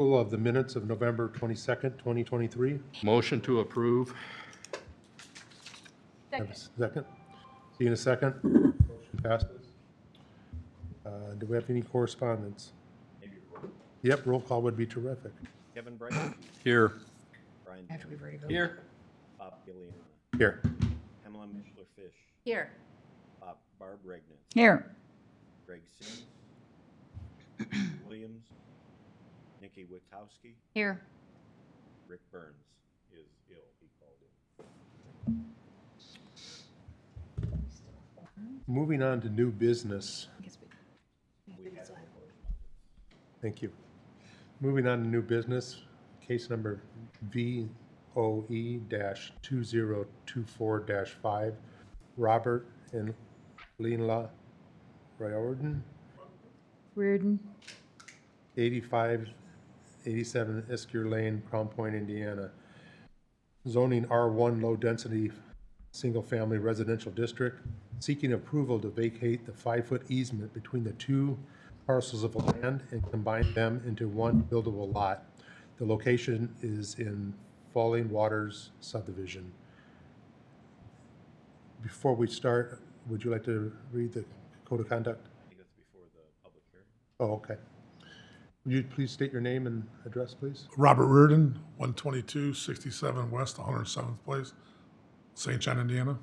Approval of the minutes of November 22nd, 2023. Motion to approve. Have a second? See you in a second. Motion passes. Do we have any correspondence? Yep, roll call would be terrific. Kevin Bright, Here. Brian After we've already voted. Here. Bob Gillian, Here. Pamela Mishler-Fish, Here. Barb Regnitz, Here. Greg Sims, Williams, Nikki Witkowski, Here. Rick Burns is ill, he called in. Moving on to new business. We had Thank you. Moving on to new business, case number VOE-2024-5, Robert and Leela Riordan, Reardon. 8587 Eskier Lane, Crown Point, Indiana. Zoning R1 low density single family residential district, seeking approval to vacate the 5-foot easement between the two parcels of land and combine them into one buildable lot. The location is in Falling Waters subdivision. Before we start, would you like to read the code of conduct? I think that's before the public hearing. Oh, okay. Would you please state your name and address, please? Robert Reardon, 122-67 West, 107th Place, St. John, Indiana.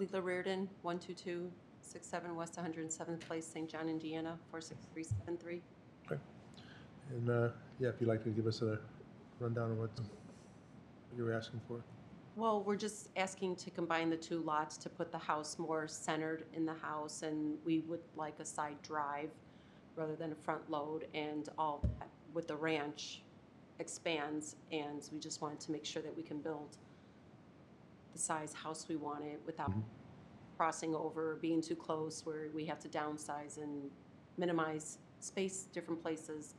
Leela Reardon, 12267 West 107th Place, St. John, Indiana, 46373. Okay. And, yeah, if you'd like to give us a rundown of what you were asking for. Well, we're just asking to combine the two lots to put the house more centered in the house, and we would like a side drive rather than a front load, and all that with the ranch expands, and we just wanted to make sure that we can build the size house we wanted without crossing over, being too close where we have to downsize and minimize space, different places,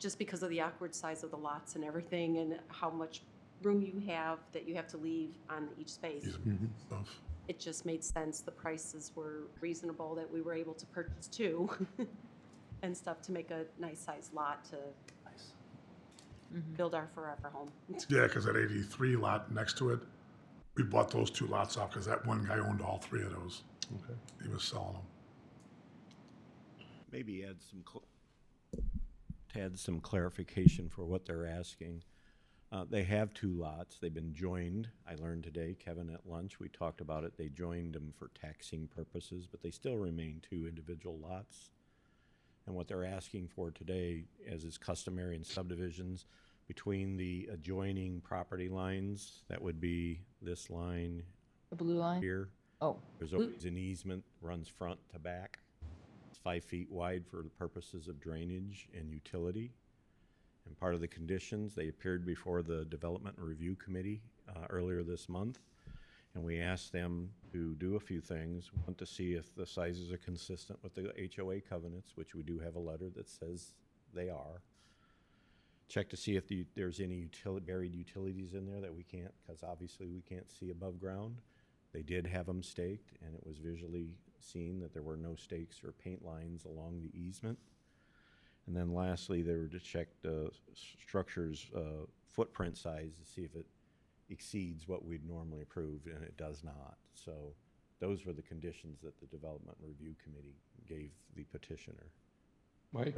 just because of the awkward size of the lots and everything and how much room you have that you have to leave on each space. Stuff. It just made sense. The prices were reasonable that we were able to purchase two and stuff to make a nice sized lot to build our forever home. Yeah, because that 83 lot next to it, we bought those two lots off because that one guy owned all three of those. Okay. He was selling them. Maybe add some clarification for what they're asking. They have two lots. They've been joined. I learned today, Kevin, at lunch, we talked about it. They joined them for taxing purposes, but they still remain two individual lots. And what they're asking for today, as is customary in subdivisions, between the adjoining property lines, that would be this line The blue line? here. Oh. There's always an easement, runs front to back. It's 5 feet wide for the purposes of drainage and utility. And part of the conditions, they appeared before the Development and Review Committee earlier this month. And we asked them to do a few things. We want to see if the sizes are consistent with the HOA covenants, which we do have a letter that says they are. Check to see if there's any buried utilities in there that we can't, because obviously we can't see above ground. They did have them staked, and it was visually seen that there were no stakes or paint lines along the easement. And then lastly, they were to check the structure's footprint size to see if it exceeds what we'd normally approve, and it does not. So those were the conditions that the Development and Review Committee gave the petitioner. Mike,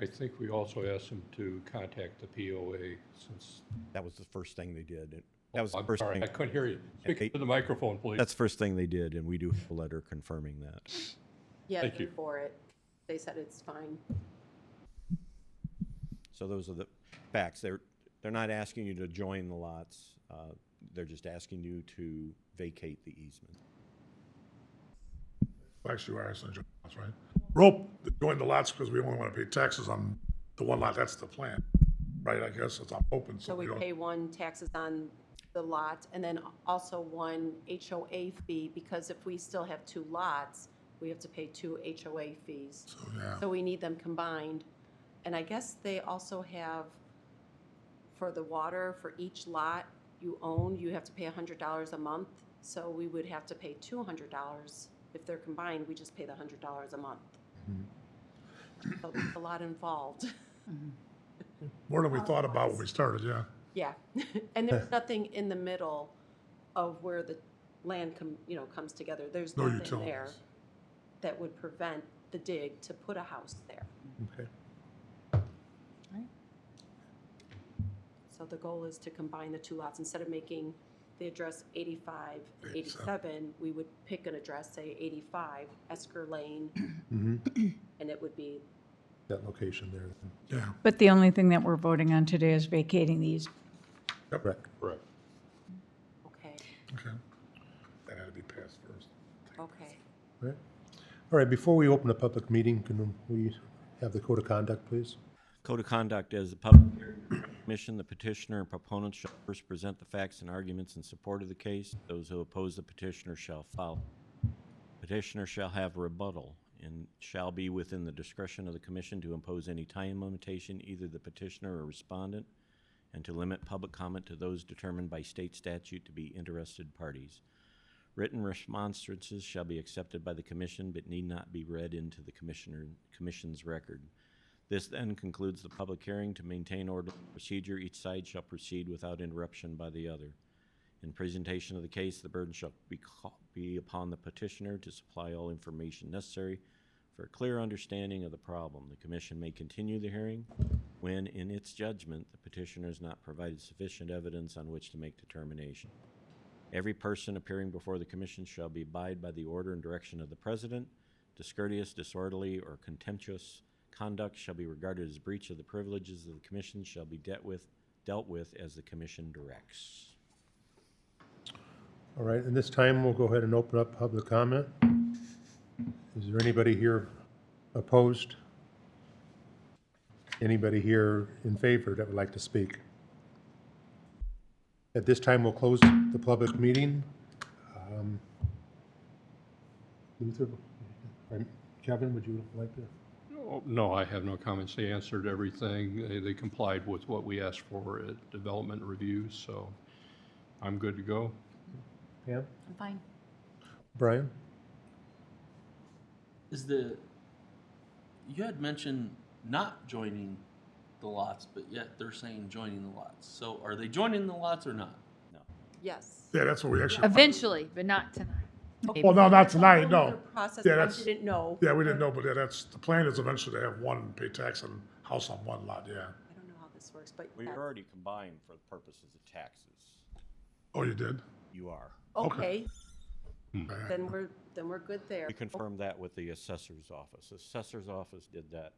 I think we also asked them to contact the POA since. That was the first thing they did. That was the I'm first sorry, thing. I couldn't hear you. Speak to the microphone, please. That's the first thing they did, and we do have a letter confirming that. Yeah, Thank you. for it. They said it's fine. So those are the facts. They're not asking you to join the lots. They're just asking you to vacate the easement. Actually, we're asking the lots, right? Rope, join the lots because we only want to pay taxes on the one lot. That's the plan, right? I guess it's open. So we don't. pay one taxes on the lot and then also one HOA fee, because if we still have two lots, we have to pay two HOA fees. So, yeah. So we need them combined. And I guess they also have, for the water, for each lot you own, you have to pay $100 a month. So we would have to pay $200. If they're combined, we just pay the $100 a month. So there's a lot involved. More than we thought about when we started, yeah. Yeah, and there's nothing in the middle of where the land comes together. There's No nothing there utilities. that would prevent the dig to put a house there. Okay. So the goal is to combine the two lots. Instead of making the address 85, 87, we would pick an address, say 85, Esker Lane, and it would be, That location there. Yeah, But the only thing that we're voting on today is vacating these. Correct. Correct. okay, okay. That had to be passed first. okay. Right. All right, before we open a public meeting, can we have the code of conduct, please? Code of conduct: as the public commission, the petitioner and proponent shall first present the facts and arguments in support of the case. Those who oppose the petitioner shall follow. Petitioner shall have rebuttal and shall be within the discretion of the commission to impose any time limitation, either the petitioner or respondent, and to limit public comment to those determined by state statute to be interested parties. Written remonstrances shall be accepted by the commission but need not be read into the commission's record. This then concludes the public hearing. To maintain orderly procedure, each side shall proceed without interruption by the other. In presentation of the case, the burden shall be upon the petitioner to supply all information necessary for a clear understanding of the problem. The commission may continue the hearing when, in its judgment, the petitioner has not provided sufficient evidence on which to make determination. Every person appearing before the commission shall be abide by the order and direction of the president. Discourteous, disorderly, or contemptuous conduct shall be regarded as breach of the privileges of the commission, shall be dealt with as the commission directs. All right, and this time we'll go ahead and open up public comment. Is there anybody here opposed? Anybody here in favor that would like to speak? At this time, we'll close the public meeting. Luther, or Kevin, would you like to? Oh, no, I have no comments. They answered everything. They complied with what we asked for at development reviews, so I'm good to go. Pam? I'm fine. Brian? You had mentioned not joining the lots, but yet they're saying joining the lots. So are they joining the lots or not? Yes. Yeah, that's what we actually. Eventually, but not tonight. Well, no, not tonight, no. Process, Yeah, I that's- didn't know. Yeah, we didn't know, but yeah, the plan is eventually to have one pay tax and house on one lot, yeah. I don't know how this works, but Well, you're already combined for the purposes of taxes. Oh, you did? You are. okay, Okay. then we're good there. We confirmed that with the assessor's office. The assessor's office did that.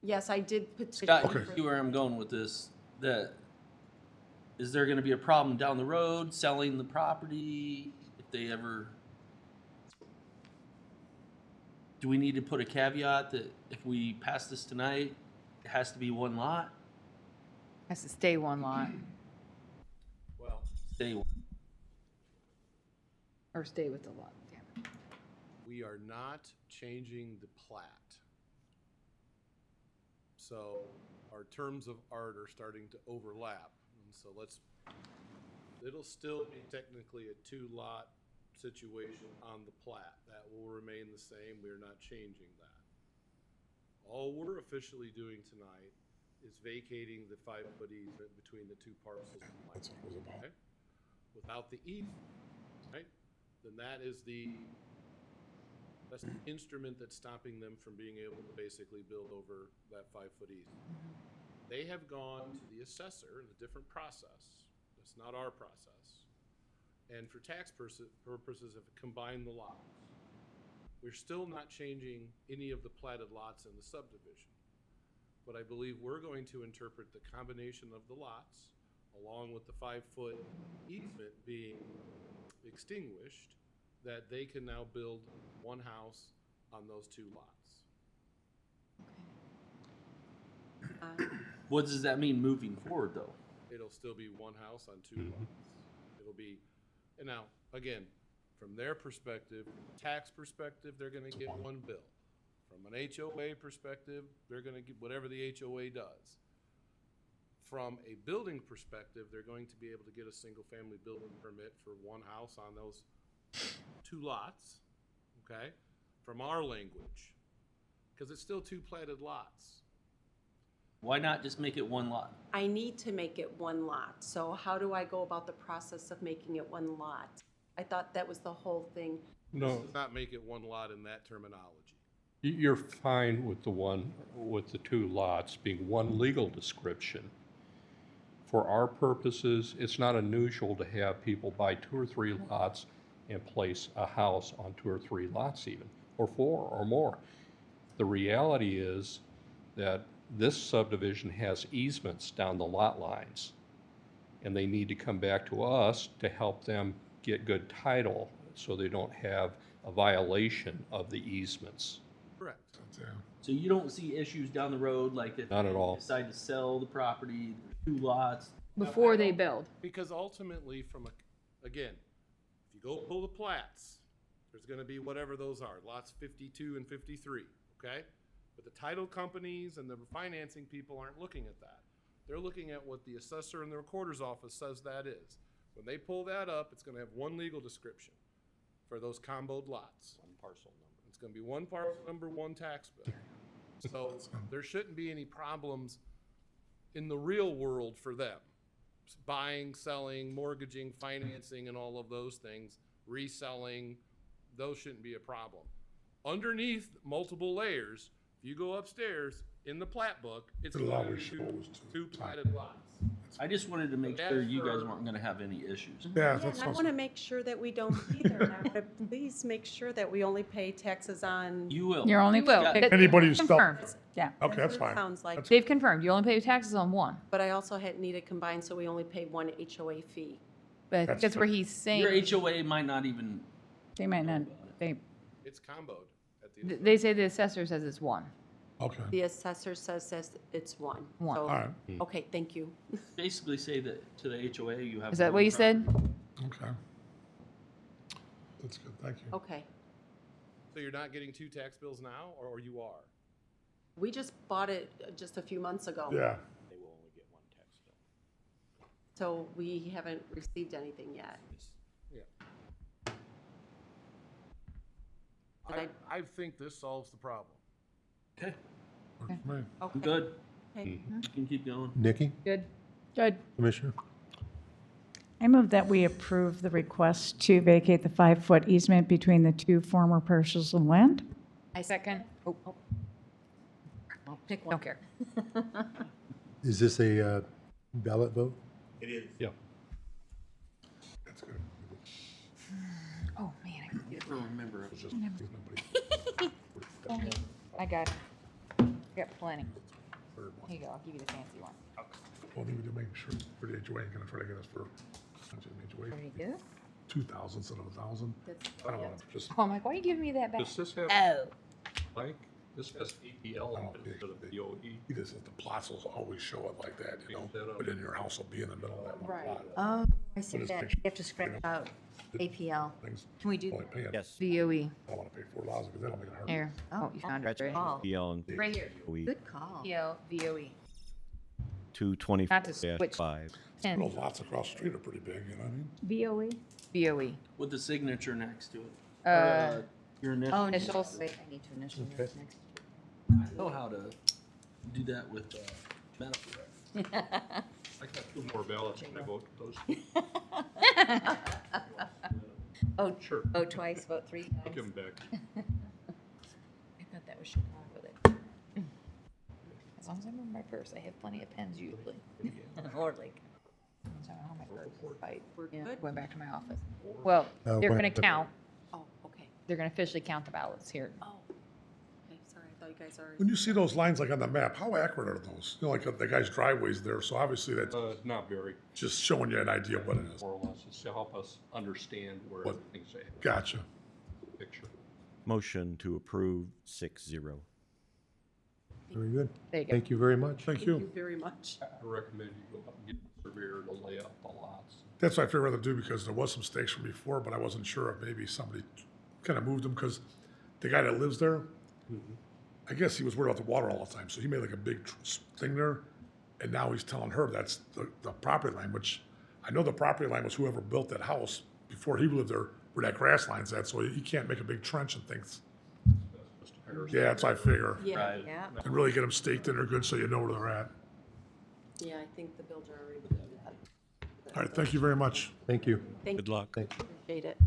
Yes, I did petition. Scott, Okay. you see where I'm going with this? Is there gonna be a problem down the road selling the property if they ever? Do we need to put a caveat that if we pass this tonight, it has to be one lot? Has to stay one lot Well, stay one. or stay with the lot. Damn it. We are not changing the plat. So our terms of art are starting to overlap. And so it'll still be technically a two-lot situation on the plat. That will remain the same. We're not changing that. All we're officially doing tonight is vacating the 5-foot easement between the two parcels of land. That's what it was about. Okay? Without the easement, right? Then that's the instrument that's stopping them from being able to basically build over that 5-foot easement. They have gone to the assessor in a different process. That's not our process. And for tax purposes, have combined the lots. We're still not changing any of the platted lots in the subdivision. But I believe we're going to interpret the combination of the lots, along with the 5-foot easement being extinguished, that they can now build one house on those two lots. What does that mean moving forward, though? It'll still be one house on two lots. It'll be, and now, again, from their perspective, tax perspective, they're gonna get one bill. From an HOA perspective, they're gonna get whatever the HOA does. From a building perspective, they're going to be able to get a single-family building permit for one house on those two lots, okay? From our language, because it's still two platted lots. Why not just make it one lot? I need to make it one lot, so how do I go about the process of making it one lot? I thought that was the whole thing. No, Does not make it one lot in that terminology. you're fine with the two lots being one legal description. For our purposes, it's not unusual to have people buy 2 or 3 lots and place a house on 2 or 3 lots even, or 4 or more. The reality is that this subdivision has easements down the lot lines, and they need to come back to us to help them get good title so they don't have a violation of the easements. Correct. Yeah. So you don't see issues down the road, like if Not at they all. decide to sell the property, 2 lots? Before they build. Because ultimately, again, if you go pull the plats, there's gonna be whatever those are, lots 52 and 53, okay? But the title companies and the financing people aren't looking at that. They're looking at what the assessor and the recorder's office says that is. When they pull that up, it's gonna have one legal description for those comboed lots. One parcel number. It's gonna be one parcel number, one tax bill. So there shouldn't be any problems in the real world for them. Buying, selling, mortgaging, financing, and all of those things, reselling, those shouldn't be a problem. Underneath multiple layers, if you go upstairs in the plat book, it's It'll gonna always be show those two two. platted lots. I just wanted to make sure you guys weren't gonna have any issues. Yeah, Yeah, that and I sounds, want to make sure that we don't either. And I wanna please make sure that we only pay taxes on. You will. You're only will. Yeah. anybody who's felt, Confirmed. Yeah. okay, that's what it fine. Sounds like, They've confirmed. You only pay taxes on one. but I also had needed combined, so we only pay one HOA fee. But I think That's that's where he's saying. Your HOA might not even, They might not, It's comboed at the end. they say the assessor says it's one. Okay, The assessor says it's one. One. So- all right, Okay, thank you. basically say that to the HOA, you have. Is that what you said? okay. That's good, thank you. Okay. So you're not getting 2 tax bills now, or you are? We just bought it just a few months ago. Yeah, They will only get one tax bill. So we haven't received anything yet. Yeah. And I think this solves the problem. Okay, works for me. Okay. I'm good. Okay. You can keep going. Nikki, Good. Good. Commissioner? I move that we approve the request to vacate the 5-foot easement between the 2 former parcels of land. I second. Oh, I'll pick one. don't care. Is this a ballot vote? Yeah. That's good. Oh, man. Never remember. It's just, nobody, I got it. I got plenty. third one. Here you go. I'll give you the fancy one. Well, we need to make sure for the HOA, ain't gonna try to get us for, HOA, There you go. 2,000 instead of 1,000. I don't wanna just, Oh, I'm like, why are you giving me that back? Does this have, Oh. Mike, this has APL Oh, instead of big. BOE? he just says the plots will always show it like that, you know, Set up. but then your house will be in the middle of that one Right. lot. Oh, I see But it's that. picture- You have to scratch out APL. Things, Can we do only paying, I Yes, VOE. don't wanna pay 4,000, because that'll make it hard. Here. Oh, you found it, scratch right? call? PL and Right here. we Good call. PL, VOE. 224-5. And Those lots across the street are pretty big, you know what I mean? BOE? VOE. With the signature next to it. Your Oh, initial. Initials. Wait, I need to initial Okay. yours next. I know how to do that with metaphor. I got 2 more ballots. Can I vote for those? Oh, Sure. oh, twice, vote 3 I'll times. give them back. I thought that was Chicago then. As long as I remember my purse, I have plenty of pens usually. Or like, As long as I don't have my purse, I We're Yeah. good? went back to my office. Well, they're when- gonna count, Oh, okay. they're gonna officially count the ballots here. Oh, okay, sorry, I thought you guys are. When you see those lines like on the map, how accurate are those? You know, like the guy's driveway's there, so obviously that's Not very, just showing you an idea of what it is. more or less. It's to help us understand where What- everything's at. Gotcha. Picture. Motion to approve 6-0. Very good. There you go. Thank you very much. Thank Thank you. you very much. I recommend you go out and get a surveyor to lay out the lots. That's what I figured rather do because there was some stakes from before, but I wasn't sure if maybe somebody kind of moved them because the guy that lives there, I guess he was worried about the water all the time, so he made like a big thing there, and now he's telling her that's the property line, which I know the property line was whoever built that house before he lived there, where that grass line's at, so he can't make a big trench and things. Yeah, that's what I figure. Yeah, Right. Yeah. And really get them staked in there good so you know where they're at. yeah, I think the builder already did that. All right, thank you very much. Thank you. Thank Good you, luck. appreciate it.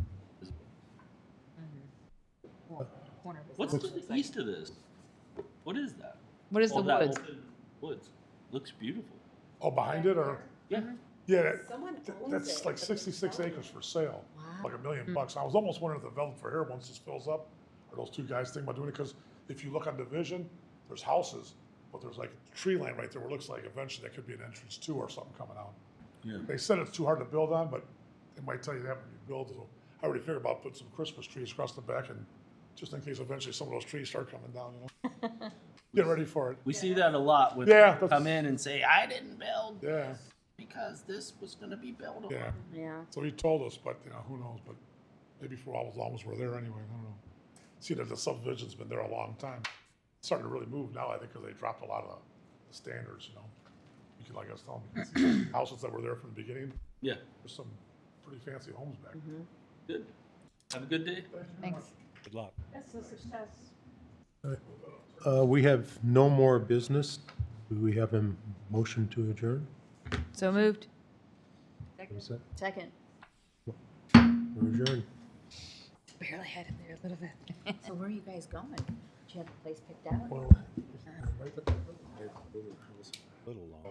Corner of his What's house to looks the like- east of this? What is that? What is Oh, the that woods? open Woods. Looks beautiful. Oh, behind it or? Yeah. Yeah, Someone owns that's it, like but they 66 sell it. acres for sale, Wow. like $1 million bucks. I was almost wondering if the developer here, once this fills up, or those two guys think about doing it, because if you look on Division, there's houses, but there's like tree line right there where it looks like eventually that could be an entrance too or something coming out. Yeah. They said it's too hard to build on, but it might tell you that when you build, so I already figured about putting some Christmas trees across the back and just in case eventually some of those trees start coming down, you know? Get ready for it. We see that a lot with Yeah, people that's- come in and say, I didn't build Yeah, because this was gonna be built on. yeah. Yeah. So he told us, but, you know, who knows, but maybe for as long as we're there anyway, I don't know. See that the subdivision's been there a long time. It's starting to really move now, I think, because they dropped a lot of the standards, you know? You can, like I was telling you, you can see houses that were there from the beginning, Yeah, there's some pretty fancy homes back there. good. Have a good day. Thanks. Good luck. That's a success. We have no more business. Do we have a motion to adjourn? So moved. Is that- Second. We're adjourned. Barely had it there a little bit. So where are you guys going? Do you have a place picked out? Well, A little longer.